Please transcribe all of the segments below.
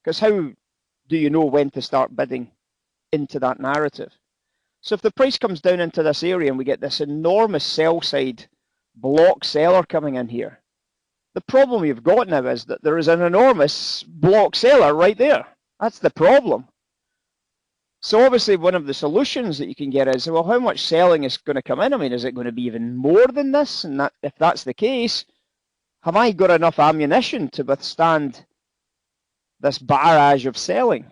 Because how do you know when to start bidding into that narrative? So if the price comes down into this area and we get this enormous sell side block seller coming in here, the problem we've got now is that there is an enormous block seller right there. That's the problem. So obviously one of the solutions that you can get is, well, how much selling is going to come in? I mean, is it going to be even more than this? And that, if that's the case, have I got enough ammunition to withstand this barrage of selling?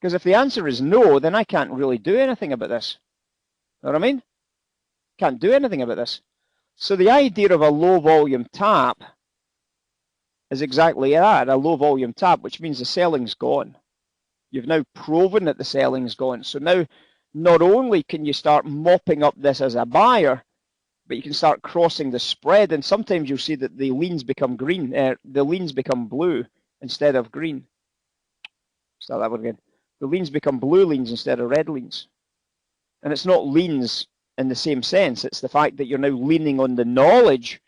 Because if the answer is no, then I can't really do anything about this. You know what I mean? Can't do anything about this. So the idea of a low volume tap is exactly that, a low volume tap, which means the selling's gone. You've now proven that the selling's gone. So now not only can you start mopping up this as a buyer, but you can start crossing the spread, and sometimes you'll see that the leans become green, the leans become blue instead of green. Start that one again. The leans become blue leans instead of red leans. And it's not leans in the same sense. It's the fact that you're now leaning on the knowledge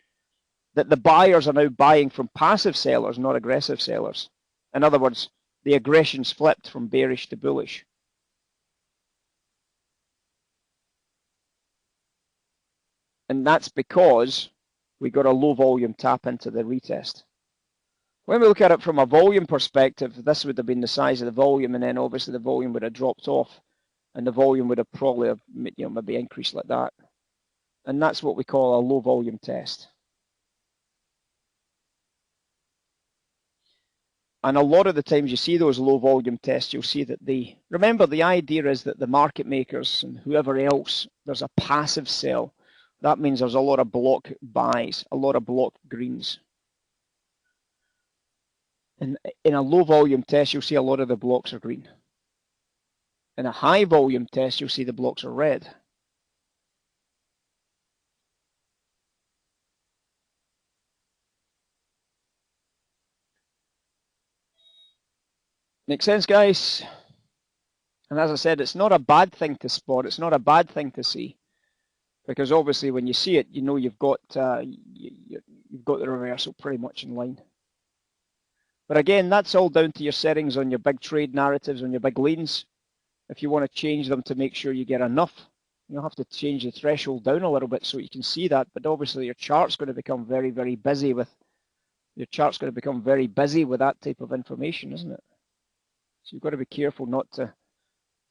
that the buyers are now buying from passive sellers, not aggressive sellers. In other words, the aggression's flipped from bearish to bullish. And that's because we got a low volume tap into the retest. When we look at it from a volume perspective, this would have been the size of the volume, and then obviously the volume would have dropped off, and the volume would have probably, maybe increased like that. And that's what we call a low volume test. And a lot of the times you see those low volume tests, you'll see that remember the idea is that the market makers and whoever else, there's a passive sell. That means there's a lot of block buys, a lot of block greens. And in a low volume test, you'll see a lot of the blocks are green. In a high volume test, you'll see the blocks are red. Make sense, guys? And as I said, it's not a bad thing to spot. It's not a bad thing to see, because obviously when you see it, you know you've got the reversal pretty much in line. But again, that's all down to your settings on your big trade narratives, on your big leans. If you want to change them to make sure you get enough, you'll have to change the threshold down a little bit so you can see that. But obviously your chart's going to become very, very busy with that type of information, isn't it? So you've got to be careful not to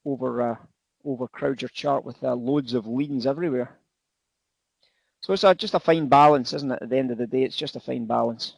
overcrowd your chart with loads of leans everywhere. So it's just a fine balance, isn't it? At the end of the day, it's just a fine balance.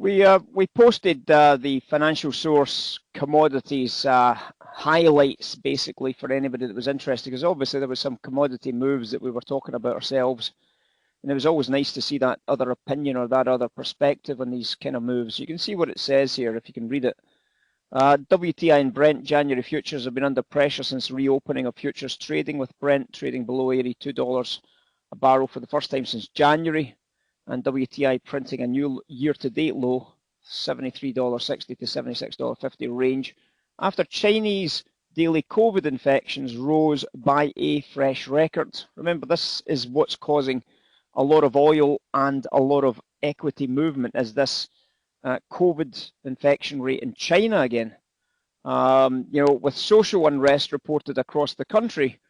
We posted the financial source commodities highlights basically for anybody that was interested, because obviously there was some commodity moves that we were talking about ourselves, and it was always nice to see that other opinion or that other perspective on these kind of moves. You can see what it says here if you can read it. WTI and Brent January futures have been under pressure since reopening of futures trading, with Brent trading below $82 a barrel for the first time since January, and WTI printing a new year-to-date low, $73.60 to $76.50 range, after Chinese daily COVID infections rose by a fresh record. Remember, this is what's causing a lot of oil and a lot of equity movement, is this COVID infection rate in China again. With social unrest reported across the country,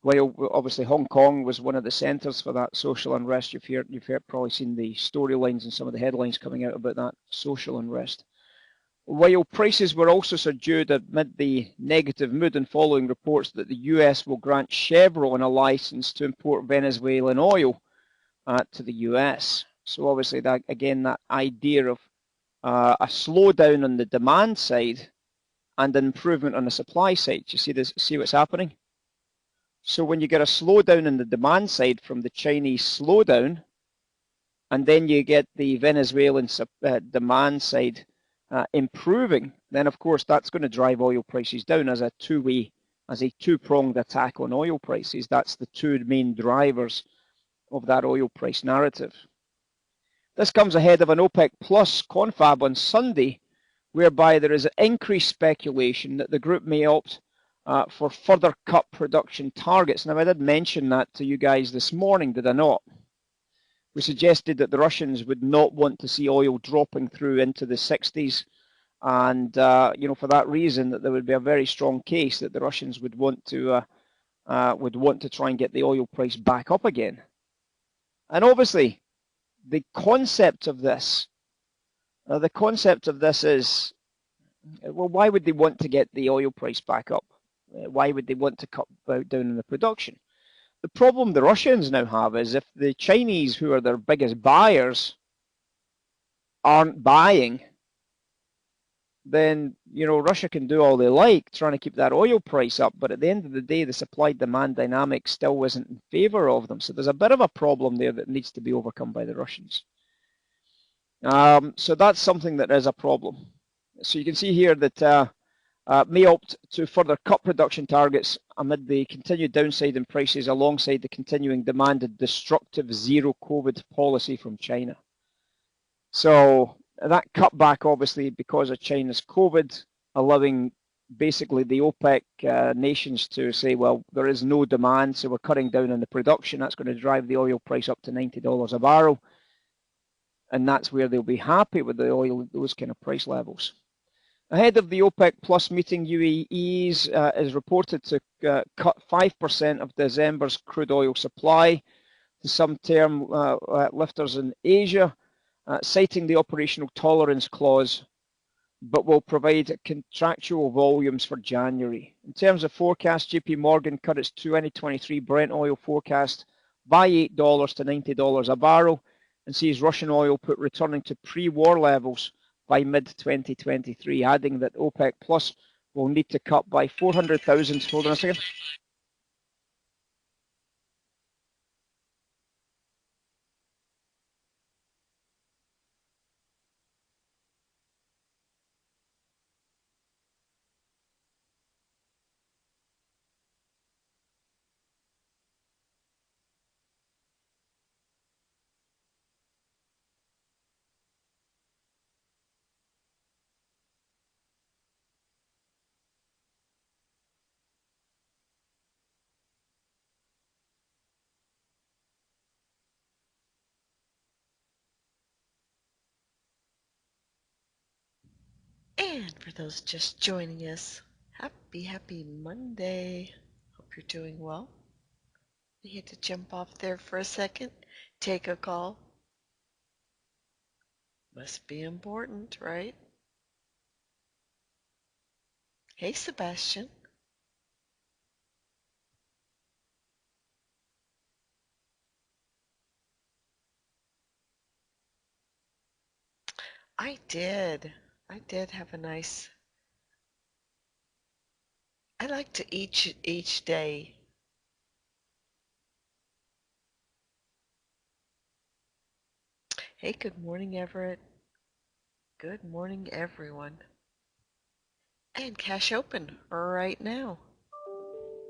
while obviously Hong Kong was one of the centres for that social unrest. You've probably seen the storylines and some of the headlines coming out about that social unrest. While prices were also subdued amid the negative mood and following reports that the US will grant Chevron a license to import Venezuelan oil to the US. So obviously that idea of a slowdown on the demand side and an improvement on the supply side. You see what's happening? So when you get a slowdown in the demand side from the Chinese slowdown, and then you get the Venezuelan demand side improving, then of course that's going to drive oil prices down as a two-pronged attack on oil prices. That's the two main drivers of that oil price narrative. This comes ahead of an OPEC Plus confab on Sunday, whereby there is increased speculation that the group may opt for further cut production targets. Now, I did mention that to you guys this morning, did I not? We suggested that the Russians would not want to see oil dropping through into the 60s, and for that reason, that there would be a very strong case that the Russians would want to try and get the oil price back up again. And obviously, the concept of this is, well, why would they want to get the oil price back up? Why would they want to cut down on the production? The problem the Russians now have is if the Chinese, who are their biggest buyers, aren't buying, then Russia can do all they like trying to keep that oil price up, but at the end of the day, the supply-demand dynamic still isn't in favor of them. So there's a bit of a problem there that needs to be overcome by the Russians. So that's something that is a problem. So you can see here that may opt to further cut production targets amid the continued downside in prices alongside the continuing demand and destructive zero-COVID policy from China. So that cutback, obviously, because of China's COVID, allowing basically the OPEC nations to say, well, there is no demand, so we're cutting down on the production. That's going to drive the oil price up to $90 a barrel. And that's where they'll be happy with the oil, those kind of price levels. Ahead of the OPEC Plus meeting, UAE is reported to cut 5% of December's crude oil supply to some term lifters in Asia, citing the operational tolerance clause, but will provide contractual volumes for January. In terms of forecast, JP Morgan cut its 2023 Brent oil forecast by $8 to $90 a barrel and sees Russian oil output returning to pre-war levels by mid-2023, adding that OPEC Plus will need to cut by 400,000. Hold on a second. And for those just joining us, happy Monday. Hope you're doing well. I had to jump off there for a second, take a call. Must be important, right? Hey, Sebastian. I did. I did have a nice. I like to each day. Hey, good morning, Everett. Good morning, everyone. And cash open right now.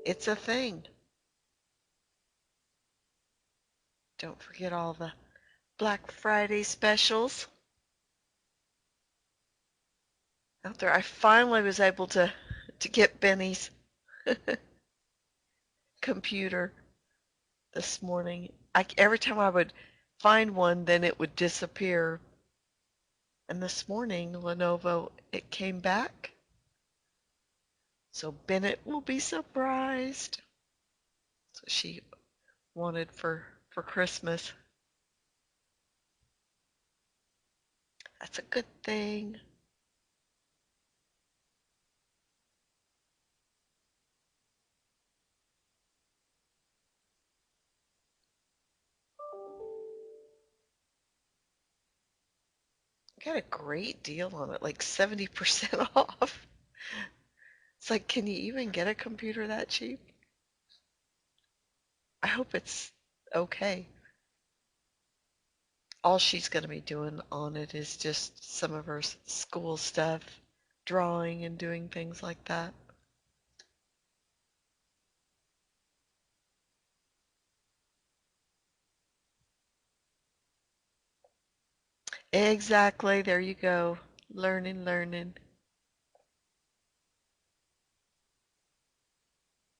It's a thing. Don't forget all the Black Friday specials out there. I finally was able to get Benny's computer this morning. Every time I would find one, then it would disappear. And this morning, Lenovo, it came back. So Bennett will be surprised. So she wanted for Christmas. That's a good thing. Got a great deal on it, like 70% off. It's like, can you even get a computer that cheap? I hope it's okay. All she's going to be doing on it is just some of her school stuff, drawing and doing things like that. Exactly. There you go. Learning, learning.